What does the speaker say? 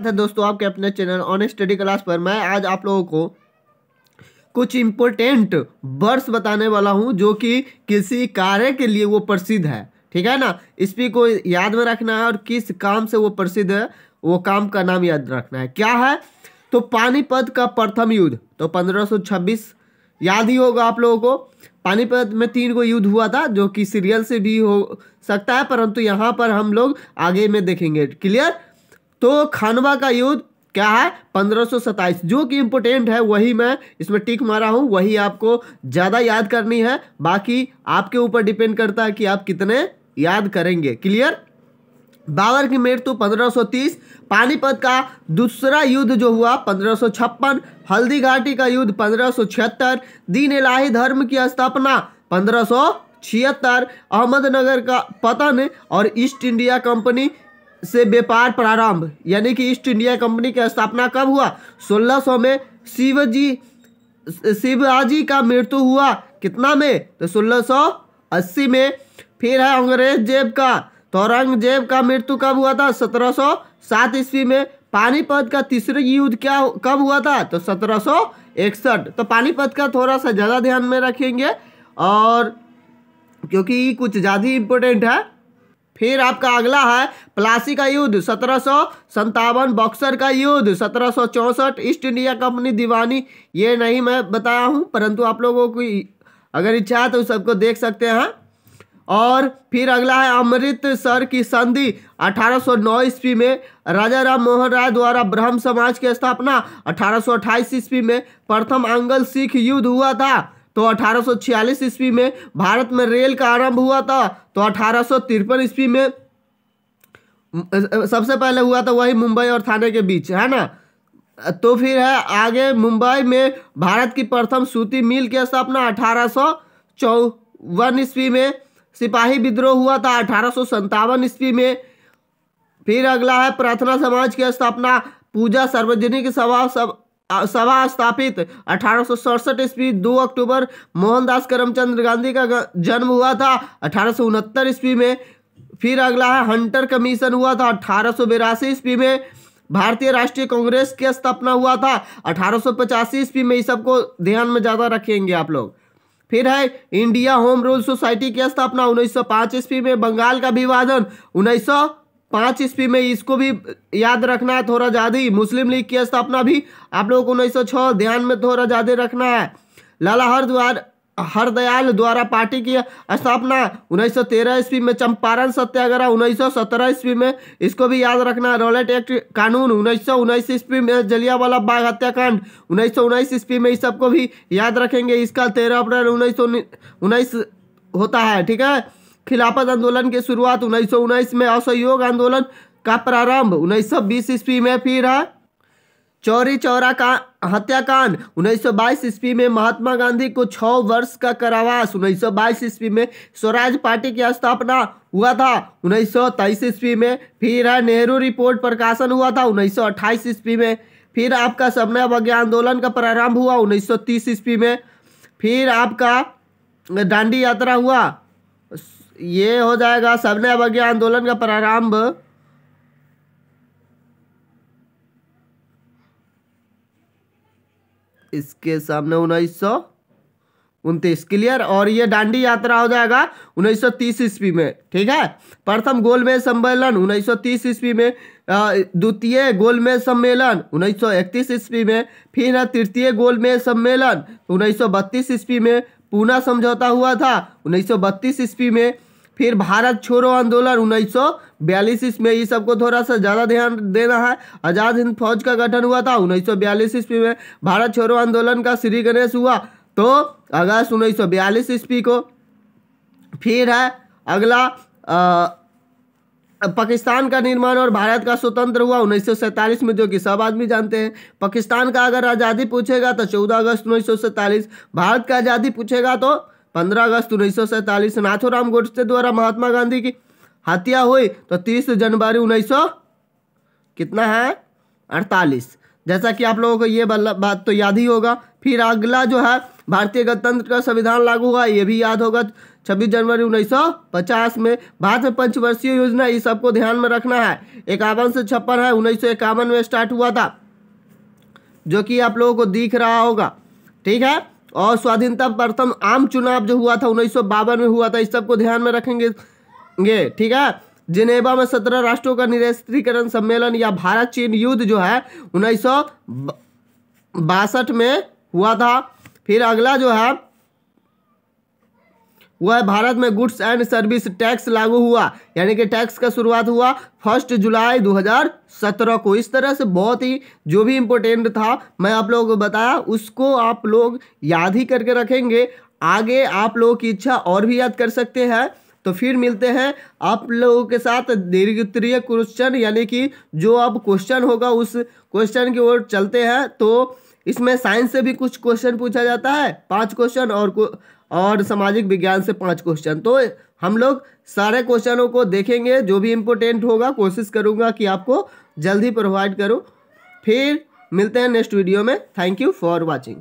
है दोस्तों आपके अपने चैनल ऑन स्टडी क्लास पर। मैं आज आप लोगों को कुछ इम्पोर्टेंट वर्ड्स बताने वाला हूं जो कि किसी कार्य के लिए वो प्रसिद्ध है। ठीक है ना, इसी को याद में रखना है और किस काम से वो प्रसिद्ध है वो काम का नाम याद रखना है। क्या है तो पानीपत का प्रथम युद्ध तो 1526 याद ही होगा आप लोगों को। पानीपत में 3 गो युद्ध हुआ था जो कि सीरियल से भी हो सकता है, परंतु यहाँ पर हम लोग आगे में देखेंगे। क्लियर। तो खानवा का युद्ध क्या है 1527 जो कि इम्पोर्टेंट है, वही मैं इसमें टिक मारा हूं, वही आपको ज़्यादा याद करनी है। बाकी आपके ऊपर डिपेंड करता है कि आप कितने याद करेंगे। क्लियर। बाबर की मृत्यु 1530, पानीपत का दूसरा युद्ध जो हुआ 1556, हल्दी घाटी का युद्ध 1576, दीन इलाही धर्म की स्थापना 1576, अहमदनगर का पतन और ईस्ट इंडिया कंपनी से व्यापार प्रारंभ, यानी कि ईस्ट इंडिया कंपनी की स्थापना कब हुआ 1600 में। शिवाजी का मृत्यु हुआ कितना में तो 1680 में। फिर है औरंगजेब का, तो औरंगजेब का मृत्यु कब हुआ था 1707 ईस्वी में। पानीपत का तीसरा युद्ध क्या कब हुआ था तो 1761। तो पानीपत का थोड़ा सा ज़्यादा ध्यान में रखेंगे और क्योंकि कुछ ज़्यादा ही इम्पोर्टेंट है। फिर आपका अगला है प्लासी का युद्ध 1757, बक्सर का युद्ध 1764, ईस्ट इंडिया कंपनी दीवानी ये नहीं मैं बताया हूँ, परंतु आप लोगों की अगर इच्छा है तो सबको देख सकते हैं। और फिर अगला है अमृतसर की संधि 1809 ईस्वी में, राजा राम मोहन राय द्वारा ब्रह्म समाज की स्थापना 1828 ईस्वी में। प्रथम आंग्ल सिख युद्ध हुआ था तो 1846 ईस्वी में। भारत में रेल का आरंभ हुआ था तो 1853 ईस्वी में सबसे पहले हुआ था, वही मुंबई और थाने के बीच, है ना। तो फिर है आगे मुंबई में भारत की प्रथम सूती मिल की स्थापना 1854 ईस्वी में। सिपाही विद्रोह हुआ था 1857 ईस्वी में। फिर अगला है प्रार्थना समाज की स्थापना, पूजा सार्वजनिक सभा स्थापित 1867 ईस्वी। 2 अक्टूबर मोहनदास करमचंद गांधी का जन्म हुआ था 1869 ईस्वी में। फिर अगला है हंटर कमीशन हुआ था 1882 ईस्वी में। भारतीय राष्ट्रीय कांग्रेस की स्थापना हुआ था 1885 ईस्वी में। इस सबको ध्यान में ज़्यादा रखेंगे आप लोग। फिर है इंडिया होम रूल सोसाइटी की स्थापना 1905 ईस्वी में। बंगाल का विभाजन 1905 ईस्वी में, इसको भी याद रखना है थोड़ा ज़्यादा ही। मुस्लिम लीग की स्थापना भी आप लोगों को 1906 ध्यान में थोड़ा ज़्यादा रखना है। लाला हरदयाल द्वारा पार्टी की स्थापना 1913 ईस्वी में। चंपारण सत्याग्रह 1917 ईस्वी में, इसको भी याद रखना है। रॉलेट एक्ट कानून 1919 ईस्वी में। जलियांवाला बाग हत्याकांड 1919 ईस्वी में, इस सबको भी याद रखेंगे। इसका 13 अप्रैल 1919 होता है। ठीक है। खिलाफत आंदोलन की शुरुआत 1919 में। असहयोग आंदोलन का प्रारंभ 1920 ईस्वी में। फिर है चौरी चौरा का हत्याकांड 1922 ईस्वी में। महात्मा गांधी को 6 वर्ष का कारावास 1922 ईस्वी में। स्वराज पार्टी की स्थापना हुआ था 1923 ईस्वी में। फिर है नेहरू रिपोर्ट प्रकाशन हुआ था 1928 ईस्वी में। फिर आपका सबने अवज्ञा आंदोलन का प्रारंभ हुआ 1930 ईस्वी में। फिर आपका दांडी यात्रा हुआ, ये हो जाएगा सबने अवज्ञा आंदोलन का प्रारंभ इसके सामने 1929। क्लियर। और ये दांडी यात्रा हो जाएगा 1930 ईस्वी में। ठीक है। प्रथम गोलमेज सम्मेलन 1930 ईस्वी में। द्वितीय गोलमेज सम्मेलन 1931 ईस्वी में। फिर तृतीय गोलमेज सम्मेलन 1932 ईस्वी में। पूना समझौता हुआ था 1932 ईस्वी में। फिर भारत छोड़ो आंदोलन 1942 ईस्वी में, ये सबको थोड़ा सा ज़्यादा ध्यान देना है। आज़ाद हिंद फौज का गठन हुआ था 1942 ईस्वी में। भारत छोड़ो आंदोलन का श्री गणेश हुआ तो अगस्त 1942 ईस्वी को। फिर है अगला पाकिस्तान का निर्माण और भारत का स्वतंत्र हुआ 1947 में, जो कि सब आदमी जानते हैं। पाकिस्तान का अगर आज़ादी पूछेगा तो 14 अगस्त 1947। भारत का आज़ादी पूछेगा तो 15 अगस्त 1947। नाथूराम गोडसे द्वारा महात्मा गांधी की हत्या हुई तो 30 जनवरी 1900 कितना है 48। जैसा कि आप लोगों को ये बात तो याद ही होगा। फिर अगला जो है भारतीय गणतंत्र का संविधान लागू हुआ, ये भी याद होगा 26 जनवरी 1950 में। भारत में पंचवर्षीय योजना, ये सबको ध्यान में रखना है। 51 से 56 है, 1951 में स्टार्ट हुआ था, जो कि आप लोगों को दिख रहा होगा, ठीक है। और स्वाधीनता प्रथम आम चुनाव जो हुआ था 1952 में हुआ था, इस सबको ध्यान में रखेंगे, ठीक है। जिनेवा में 17 राष्ट्रों का निरस्त्रीकरण सम्मेलन या भारत चीन युद्ध जो है 1962 में हुआ था। फिर अगला जो है वह भारत में गुड्स एंड सर्विस टैक्स लागू हुआ, यानी कि टैक्स का शुरुआत हुआ 1 जुलाई 2017 को। इस तरह से बहुत ही जो भी इम्पोर्टेंट था मैं आप लोगों को बताया, उसको आप लोग याद ही करके रखेंगे। आगे आप लोगों की इच्छा और भी याद कर सकते हैं। तो फिर मिलते हैं आप लोगों के साथ दीर्घ उत्तरीय क्वेश्चन, यानी कि जो अब क्वेश्चन होगा उस क्वेश्चन की ओर चलते हैं। तो इसमें साइंस से भी कुछ क्वेश्चन पूछा जाता है, 5 क्वेश्चन, और सामाजिक विज्ञान से 5 क्वेश्चन। तो हम लोग सारे क्वेश्चनों को देखेंगे, जो भी इम्पोर्टेंट होगा कोशिश करूँगा कि आपको जल्दी प्रोवाइड करूँ। फिर मिलते हैं नेक्स्ट वीडियो में। Thank you for watching.